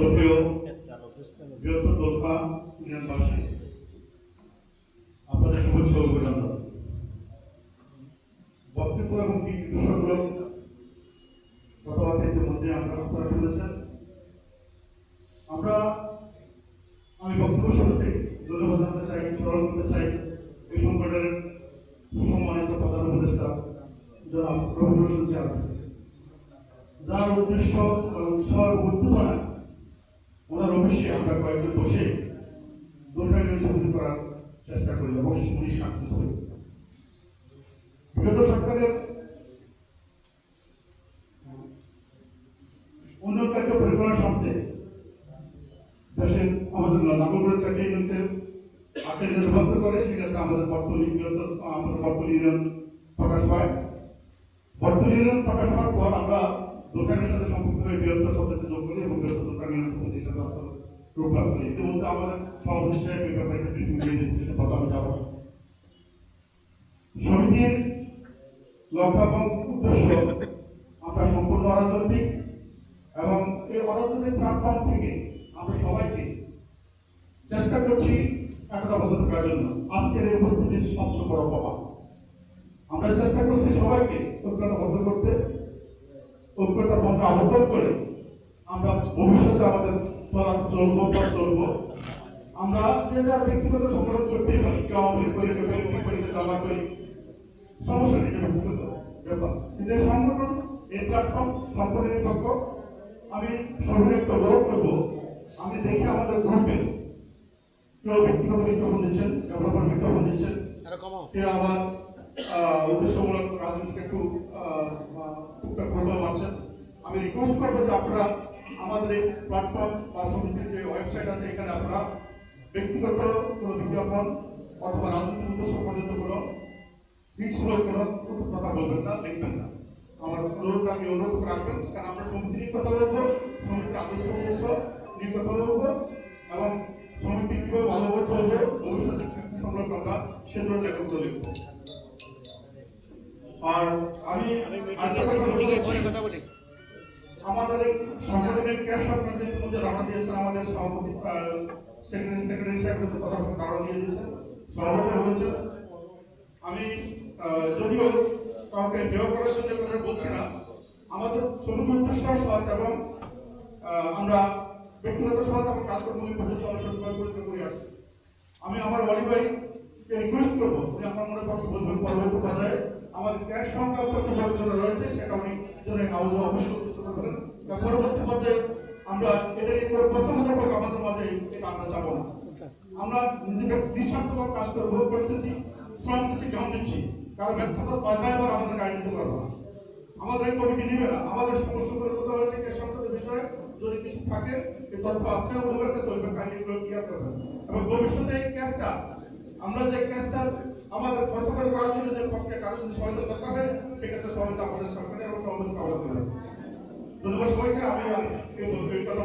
সুপ্রিয় বৃহত্তর দোলখা ইউনিয়নবাসী, আপনাদের শুভেচ্ছা ও অভিনন্দন। বক্তব্য এবং কি বিষয়গুলো কথাবার্তার মধ্যে আপনারা শুনেছেন। আমি বক্তব্য শুরুতে ধন্যবাদ জানাতে চাই, স্মরণ করতে চাই এই সংগঠনের সম্মানিত প্রধান উপদেষ্টা জনাব রবিউল হোসেন চেয়ারম্যান, যার উদ্দেশ্য উৎসাহ উদ্দীপনা ওনার অফিসে আমরা কয়েকজন বসে দুর্ঘটনা সমাধান করার চেষ্টা করি এবং উনি সাকসেস করি। বিগত সরকারের উন্নয়নকারী পরিকল্পনা সামনে দেশের আমাদের নাগরিক চাকরি ইউনিয়নের আগে নির্বাচন করে সেক্ষেত্রে আমাদের বর্তমান ইউনিয়ন প্রকাশ পায়। বর্তমান ইউনিয়ন প্রকাশ হওয়ার পর আমরা দোকানের সাথে সম্পৃক্ত হয়ে বৃহত্তর সমিতিতে যোগ করি এবং বৃহত্তর দোকান ইউনিয়ন সমিতির সাথে রূপলাভ করি। ইতিমধ্যে আমাদের সভাপতি সাহেব এই ব্যাপারে কথা আমি যাব। সমিতির লক্ষ্য এবং উদ্দেশ্য আমরা সম্পূর্ণ অরাজনৈতিক এবং এই অরাজনৈতিক প্ল্যাটফর্ম থেকে আমরা সবাইকে চেষ্টা করছি একতাবদ্ধ করার জন্য। আজকের এই উপস্থিতির সবচেয়ে বড় প্রভাব আমরা চেষ্টা করছি সবাইকে ঐক্যতাবদ্ধ করতে, ঐক্যতার মধ্যে আবদ্ধ করে আমরা ভবিষ্যতে আমাদের চলবো। আমরা যে যার ব্যক্তিগত সংগঠন করতেই পারি, সমস্যা নেই, ব্যক্তিগত ব্যাপার, কিন্তু এই সংগঠন এই প্ল্যাটফর্ম সম্পূর্ণ নিরপেক্ষ। আমি সবাই একটা অনুরোধ করবো, আমি দেখি আমাদের গ্রুপে কেউ ব্যক্তিগত বিজ্ঞাপন দিচ্ছেন, ডেভেলপার বিজ্ঞাপন দিচ্ছেন, কেউ আবার উদ্দেশ্যমূলক রাজনীতিকে একটু টুকটাক প্রভাব আছেন। আমি রিকোয়েস্ট করবো যে আপনারা আমাদের এই প্ল্যাটফর্ম বা সমিতির যে ওয়েবসাইট আছে এখানে আপনারা ব্যক্তিগত কোনো বিজ্ঞাপন অথবা রাজনৈতিক উদ্দেশ্য পর্যন্ত কোনো ফিক্সমূলক কোনো কথা বলবেন না, লিখবেন না। আমার অনুরোধ আমি অনুরোধ রাখবেন, কারণ আমরা সমিতি নিয়ে কথা বলবো, সমিতির আদর্শ উদ্দেশ্য নিয়ে কথা বলবো এবং সমিতি কীভাবে ভালোভাবে চলবে ভবিষ্যতে সংরক্ষণ আমরা সে ধরনের লেখক লিখবো। আর আমি কথা বলি, আমাদের এই সংগঠনের ক্যাশ আপনাদের মধ্যে রানা দিয়েছেন, আমাদের সভাপতি সেক্রেটারি সাহেব কথা ধারণা দিয়ে দিয়েছেন, সভাপতি হয়েছেন। আমি যদিও কাউকে দেওয়া করার জন্য কথা বলছি না, আমাদের শ্রমিক উদ্দেশ্য সহায়তা এবং আমরা ব্যক্তিগত সহায়তা এবং কাজকর্মগুলি পর্যন্ত অনুসরণ করে আসছি। আমি আমার ওয়ালি ভাইকে রিকোয়েস্ট করবো যে আপনার মনে পক্ষে বলবেন পরবর্তী পর্যায়ে আমাদের ক্যাশ সংখ্যা রয়েছে সেটা উনি হাউস অবশ্যই করবেন। পরবর্তী পর্যায়ে আমরা এটা নিয়ে করে প্রস্তাবনা করবো, আমাদের মাঝে এটা আমরা যাবো না। আমরা নিজেকে নিঃস্বার্থভাবে কাজ করবো, করতেছি, শ্রম দিচ্ছি, জ্ঞান দিচ্ছি, কারণ ব্যর্থতার পয়দায় এবার আমাদের গাড়ি দিতে পারবো না, আমাদের এই কমিটি নিবে না। আমাদের সমস্যাগুলো কথা হয়েছে ক্যাশ সংক্রান্ত বিষয়ে যদি কিছু থাকে এই তথ্য আছে ওদের কাছে ওই কাহিনীগুলো ক্লিয়ার করবেন এবং ভবিষ্যতে এই ক্যাশটা আমরা যে ক্যাশটা আমাদের কর্তব্য করার জন্য যে পক্ষে কারো যদি সহায়তা দরকার হয় সেক্ষেত্রে সহায়তা আমাদের সরকারের এবং সহযোগিতা আমরা করে ধন্যবাদ সবাইকে। আমি এই কথা